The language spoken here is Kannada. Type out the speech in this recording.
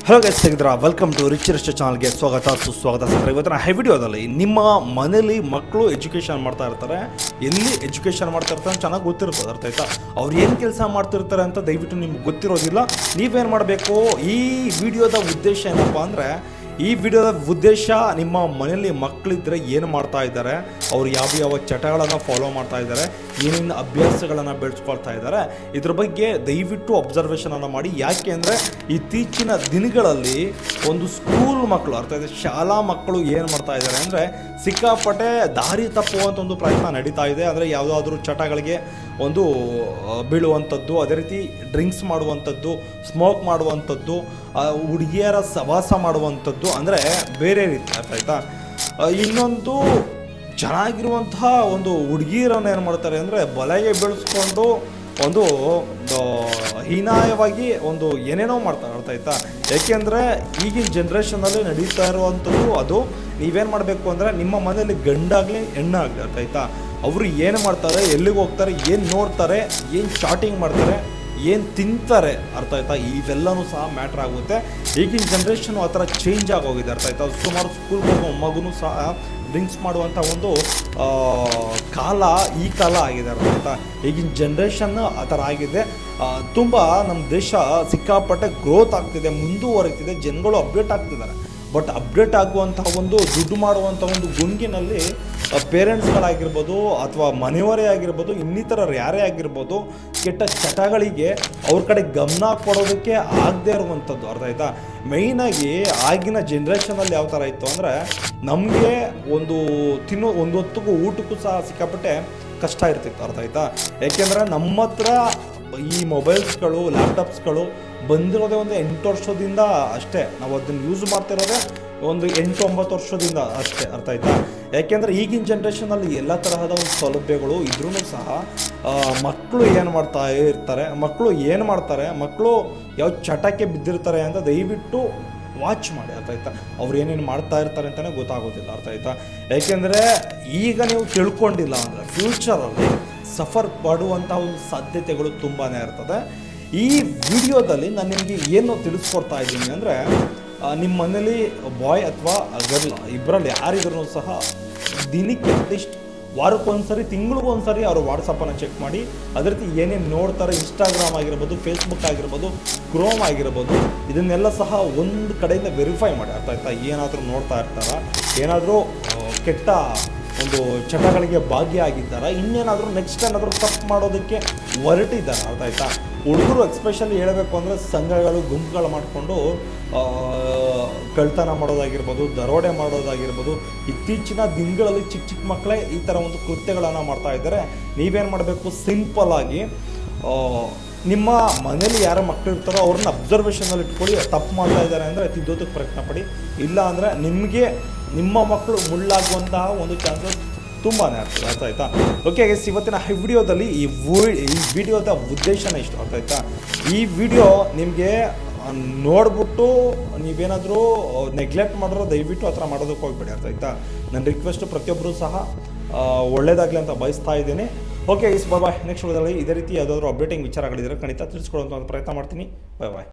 ಹಲೋ ಗೈಸ್, ಹೇಗಿದ್ದೀರಾ? ವೆಲ್ಕಮ್ ಟು ರಿಚ್ ಚಾನಲ್ಗೆ ಸ್ವಾಗತ ಸುಸ್ವಾಗತ. ಇವತ್ತಿನ ವಿಡಿಯೋದಲ್ಲಿ ನಿಮ್ಮ ಮನೇಲಿ ಮಕ್ಕಳು ಎಜುಕೇಷನ್ ಮಾಡ್ತಾ ಇರ್ತಾರೆ, ಎಲ್ಲಿ ಎಜುಕೇಷನ್ ಮಾಡ್ತಾ ಇರ್ತಾರೆ ಚೆನ್ನಾಗಿ ಗೊತ್ತಿರ್ತದೆ, ಅರ್ಥ ಆಯ್ತಾ? ಅವ್ರು ಏನು ಕೆಲಸ ಮಾಡ್ತಿರ್ತಾರೆ ಅಂತ ದಯವಿಟ್ಟು ನಿಮ್ಗೆ ಗೊತ್ತಿರೋದಿಲ್ಲ. ನೀವೇನು ಮಾಡಬೇಕು, ಈ ವಿಡಿಯೋದ ಉದ್ದೇಶ ಏನಪ್ಪ ಅಂದರೆ, ಈ ವಿಡಿಯೋದ ಉದ್ದೇಶ ನಿಮ್ಮ ಮನೆಯಲ್ಲಿ ಮಕ್ಕಳಿದ್ದರೆ ಏನು ಮಾಡ್ತಾ ಇದ್ದಾರೆ, ಅವ್ರು ಯಾವ ಚಟಗಳನ್ನು ಫಾಲೋ ಮಾಡ್ತಾ ಇದ್ದಾರೆ, ಏನೇನು ಅಭ್ಯಾಸಗಳನ್ನು ಬೆಳೆಸ್ಕೊಳ್ತಾ ಇದ್ದಾರೆ, ಇದ್ರ ಬಗ್ಗೆ ದಯವಿಟ್ಟು ಅಬ್ಸರ್ವೇಷನನ್ನು ಮಾಡಿ. ಯಾಕೆ ಅಂದರೆ ಇತ್ತೀಚಿನ ದಿನಗಳಲ್ಲಿ ಒಂದು ಸ್ಕೂಲ್ ಮಕ್ಕಳು, ಅರ್ಥ ಇದೆ, ಶಾಲಾ ಮಕ್ಕಳು ಏನು ಮಾಡ್ತಾ ಇದ್ದಾರೆ ಅಂದರೆ ಸಿಕ್ಕಾಪಟ್ಟೆ ದಾರಿ ತಪ್ಪುವಂಥ ಒಂದು ಪ್ರಯತ್ನ ನಡೀತಾ ಇದೆ. ಅಂದರೆ ಯಾವುದಾದ್ರೂ ಚಟಗಳಿಗೆ ಒಂದು ಬೀಳುವಂಥದ್ದು, ಅದೇ ರೀತಿ ಡ್ರಿಂಕ್ಸ್ ಮಾಡುವಂಥದ್ದು, ಸ್ಮೋಕ್ ಮಾಡುವಂಥದ್ದು, ಹುಡುಗಿಯರ ಸವಾಸ ಮಾಡುವಂಥದ್ದು, ಅಂದರೆ ಬೇರೆ ರೀತಿ, ಅರ್ಥ ಆಯ್ತಾ? ಇನ್ನೊಂದು ಚೆನ್ನಾಗಿರುವಂತಹ ಒಂದು ಹುಡುಗಿಯರನ್ನು ಏನು ಮಾಡ್ತಾರೆ ಅಂದರೆ ಬಲೆಗೆ ಬೆಳೆಸ್ಕೊಂಡು ಒಂದು ಹೀನಾಯವಾಗಿ ಒಂದು ಏನೇನೋ ಮಾಡ್ತಾರೆ, ಅರ್ಥ ಆಯ್ತಾ? ಯಾಕೆಂದರೆ ಈಗಿನ ಜನ್ರೇಷನಲ್ಲಿ ನಡೀತಾ ಇರುವಂಥದ್ದು ಅದು. ನೀವೇನು ಮಾಡಬೇಕು ಅಂದರೆ ನಿಮ್ಮ ಮನೆಯಲ್ಲಿ ಗಂಡಾಗಲಿ ಹೆಣ್ಣಾಗಲಿ, ಅರ್ಥ ಆಯ್ತಾ, ಅವರು ಏನು ಮಾಡ್ತಾರೆ, ಎಲ್ಲಿಗೆ ಹೋಗ್ತಾರೆ, ಏನು ನೋಡ್ತಾರೆ, ಏನು ಚಾಟಿಂಗ್ ಮಾಡ್ತಾರೆ, ಏನು ತಿಂತಾರೆ, ಅರ್ಥ ಆಯ್ತಾ, ಇವೆಲ್ಲವೂ ಸಹ ಮ್ಯಾಟ್ರ್ ಆಗುತ್ತೆ. ಈಗಿನ ಜನ್ರೇಷನ್ ಆ ಥರ ಚೇಂಜ್ ಆಗೋಗಿದೆ, ಅರ್ಥ ಆಯ್ತಾ? ಸುಮಾರು ಸ್ಕೂಲ್ಗೆ ಹೋಗೋ ಮಗುನೂ ಸಹ ಡ್ರಿಂಕ್ಸ್ ಮಾಡುವಂಥ ಒಂದು ಈ ಕಾಲ ಆಗಿದೆ, ಅರ್ಥ ಆಯ್ತಾ? ಈಗಿನ ಜನ್ರೇಷನ್ ಆ ಥರ ಆಗಿದೆ. ತುಂಬ ನಮ್ಮ ದೇಶ ಸಿಕ್ಕಾಪಟ್ಟೆ ಗ್ರೋತ್ ಆಗ್ತಿದೆ, ಮುಂದುವರಿತಿದೆ, ಜನಗಳು ಅಪ್ಡೇಟ್ ಆಗ್ತಿದ್ದಾರೆ. ಬಟ್ ಅಪ್ಡೇಟ್ ಆಗುವಂತಹ ಒಂದು ದುಡ್ಡು ಮಾಡುವಂಥ ಒಂದು ಗುಂಗಿನಲ್ಲಿ ಪೇರೆಂಟ್ಸ್ಗಳಾಗಿರ್ಬೋದು ಅಥವಾ ಮನೆಯವರೇ ಆಗಿರ್ಬೋದು, ಇನ್ನಿತರರು ಯಾರೇ ಆಗಿರ್ಬೋದು, ಕೆಟ್ಟ ಚಟಗಳಿಗೆ ಅವ್ರ ಕಡೆ ಗಮನ ಕೊಡೋದಕ್ಕೆ ಆಗದೆ ಇರುವಂಥದ್ದು, ಅರ್ಥ ಆಯ್ತಾ? ಮೇಯ್ನಾಗಿ ಆಗಿನ ಜನ್ರೇಷನಲ್ಲಿ ಯಾವ ಥರ ಇತ್ತು ಅಂದರೆ, ನಮಗೆ ಒಂದು ಒಂದು ಹೊತ್ತಿಗೂ ಊಟಕ್ಕೂ ಸಹ ಸಿಕ್ಕಾಪಟ್ಟೆ ಕಷ್ಟ ಇರ್ತಿತ್ತು, ಅರ್ಥ ಆಯ್ತಾ? ಯಾಕೆಂದರೆ ನಮ್ಮ ಹತ್ರ ಈ ಮೊಬೈಲ್ಸ್ಗಳು, ಲ್ಯಾಪ್ಟಾಪ್ಸ್ಗಳು ಬಂದಿರೋದೇ ಒಂದು 8 ವರ್ಷದಿಂದ ಅಷ್ಟೇ. ನಾವು ಅದನ್ನು ಯೂಸ್ ಮಾಡ್ತಿರೋದೇ ಒಂದು 8-9 ವರ್ಷದಿಂದ ಅಷ್ಟೇ, ಅರ್ಥ ಆಯ್ತಾ? ಯಾಕೆಂದರೆ ಈಗಿನ ಜನ್ರೇಷನಲ್ಲಿ ಎಲ್ಲ ತರಹದ ಒಂದು ಸೌಲಭ್ಯಗಳು ಇದ್ರೂ ಸಹ ಮಕ್ಕಳು ಏನು ಮಾಡ್ತಾ ಇರ್ತಾರೆ, ಮಕ್ಕಳು ಯಾವ ಚಟಕ್ಕೆ ಬಿದ್ದಿರ್ತಾರೆ ಅಂತ ದಯವಿಟ್ಟು ವಾಚ್ ಮಾಡಿ, ಅರ್ಥ ಆಯ್ತಾ? ಅವ್ರು ಏನೇನು ಮಾಡ್ತಾ ಇರ್ತಾರೆ ಅಂತಲೇ ಗೊತ್ತಾಗೋದಿಲ್ಲ, ಅರ್ಥ ಆಯ್ತಾ? ಯಾಕೆಂದರೆ ಈಗ ನೀವು ತಿಳ್ಕೊಂಡಿಲ್ಲ ಅಂದರೆ ಫ್ಯೂಚರಲ್ಲಿ ಸಫರ್ ಪಡುವಂಥ ಒಂದು ಸಾಧ್ಯತೆಗಳು ತುಂಬಾ ಇರ್ತದೆ. ಈ ವಿಡಿಯೋದಲ್ಲಿ ನಾನು ನಿಮಗೆ ಏನು ತಿಳಿಸ್ಕೊಡ್ತಾ ಇದ್ದೀನಿ ಅಂದರೆ, ನಿಮ್ಮ ಮನೇಲಿ ಬಾಯ್ ಅಥವಾ ಗರ್ಲ್ ಇಬ್ಬರಲ್ಲಿ ಯಾರಿದ್ರೂ ಸಹ ದಿನಕ್ಕೆ ಅಟ್ಲೀಸ್ಟ್ ವಾರಕ್ಕೊಂದ್ಸರಿ, ತಿಂಗಳಿಗೊಂದ್ಸರಿ ಅವರು ವಾಟ್ಸಪ್ಪನ್ನು ಚೆಕ್ ಮಾಡಿ, ಅದೇ ರೀತಿ ಏನೇನು ನೋಡ್ತಾರೆ, ಇನ್ಸ್ಟಾಗ್ರಾಮ್ ಆಗಿರ್ಬೋದು, ಫೇಸ್ಬುಕ್ ಆಗಿರ್ಬೋದು, ಕ್ರೋಮ್ ಆಗಿರ್ಬೋದು, ಇದನ್ನೆಲ್ಲ ಸಹ ಒಂದು ಕಡೆಯಿಂದ ವೆರಿಫೈ ಮಾಡಿ, ಅರ್ಥ ಆಯ್ತಾ? ಏನಾದರೂ ನೋಡ್ತಾ ಇರ್ತಾರಾ, ಏನಾದರೂ ಕೆಟ್ಟ ಒಂದು ಚಟಗಳಿಗೆ ಭಾಗಿಯಾಗಿದ್ದಾರೆ, ಇನ್ನೇನಾದರೂ ನೆಕ್ಸ್ಟ್ ಏನಾದರೂ ತಪ್ಪು ಮಾಡೋದಕ್ಕೆ ಹೊರಟಿದ್ದಾರೆ, ಅರ್ಥ ಆಯ್ತಾ? ಹುಡುಗರು ಎಕ್ಸ್ಪೆಷಲಿ ಹೇಳಬೇಕು ಅಂದರೆ ಸಂಘಗಳು, ಗುಂಪುಗಳು ಮಾಡಿಕೊಂಡು ಕಳ್ತನ ಮಾಡೋದಾಗಿರ್ಬೋದು, ದರೋಡೆ ಮಾಡೋದಾಗಿರ್ಬೋದು, ಇತ್ತೀಚಿನ ದಿನಗಳಲ್ಲಿ ಚಿಕ್ಕ ಮಕ್ಕಳೇ ಈ ಥರ ಒಂದು ಕೃತ್ಯಗಳನ್ನು ಮಾಡ್ತಾ ಇದ್ದಾರೆ. ನೀವೇನು ಮಾಡಬೇಕು, ಸಿಂಪಲ್ ಆಗಿ ನಿಮ್ಮ ಮನೇಲಿ ಯಾರು ಮಕ್ಕಳು ಇರ್ತಾರೋ ಅವ್ರನ್ನ ಅಬ್ಸರ್ವೇಷನಲ್ಲಿ ಇಟ್ಕೊಳ್ಳಿ. ತಪ್ಪು ಮಾಡ್ತಾ ಇದ್ದಾರೆ ಅಂದರೆ ತಿದ್ದೋದಕ್ಕೆ ಪ್ರಯತ್ನ ಪಡಿ, ಇಲ್ಲ ಅಂದರೆ ನಿಮಗೆ ನಿಮ್ಮ ಮಕ್ಕಳು ಮುಳ್ಳಾಗುವಂತಹ ಒಂದು ಚಾನ್ಸಸ್ ತುಂಬಾ ಆಗ್ತದೆ, ಅರ್ಥ ಆಯ್ತಾ? ಓಕೆ ಗೈಸ್, ಇವತ್ತಿನ ವಿಡಿಯೋದಲ್ಲಿ ಈ ವಿಡಿಯೋದ ಉದ್ದೇಶನೇ ಇಷ್ಟು, ಅರ್ಥ ಆಯ್ತಾ? ಈ ವಿಡಿಯೋ ನಿಮಗೆ ನೋಡ್ಬಿಟ್ಟು ನೀವೇನಾದರೂ ನೆಗ್ಲೆಕ್ಟ್ ಮಾಡಿರೋ ದಯವಿಟ್ಟು ಆ ಥರ ಮಾಡೋದಕ್ಕೆ ಹೋಗ್ಬೇಡಿ, ಅರ್ಥ ಆಯ್ತಾ? ನನ್ನ ರಿಕ್ವೆಸ್ಟು ಪ್ರತಿಯೊಬ್ಬರೂ ಸಹ ಒಳ್ಳೇದಾಗಲಿ ಅಂತ ಬಯಸ್ತಾ ಇದ್ದೀನಿ. ಓಕೆ ಗೈಸ್, ಬಾಯ್. ನೆಕ್ಸ್ಟ್ ವಿಡಿಯೋದಲ್ಲಿ ಇದೇ ರೀತಿ ಯಾವುದಾದ್ರೂ ಅಪ್ಡೇಟಿಂಗ್ ವಿಚಾರಗಳಿದ್ರೆ ಖಂಡಿತ ತಿಳಿಸ್ಕೊಡುವಂಥ ಪ್ರಯತ್ನ ಮಾಡ್ತೀನಿ. ಬಾಯ್.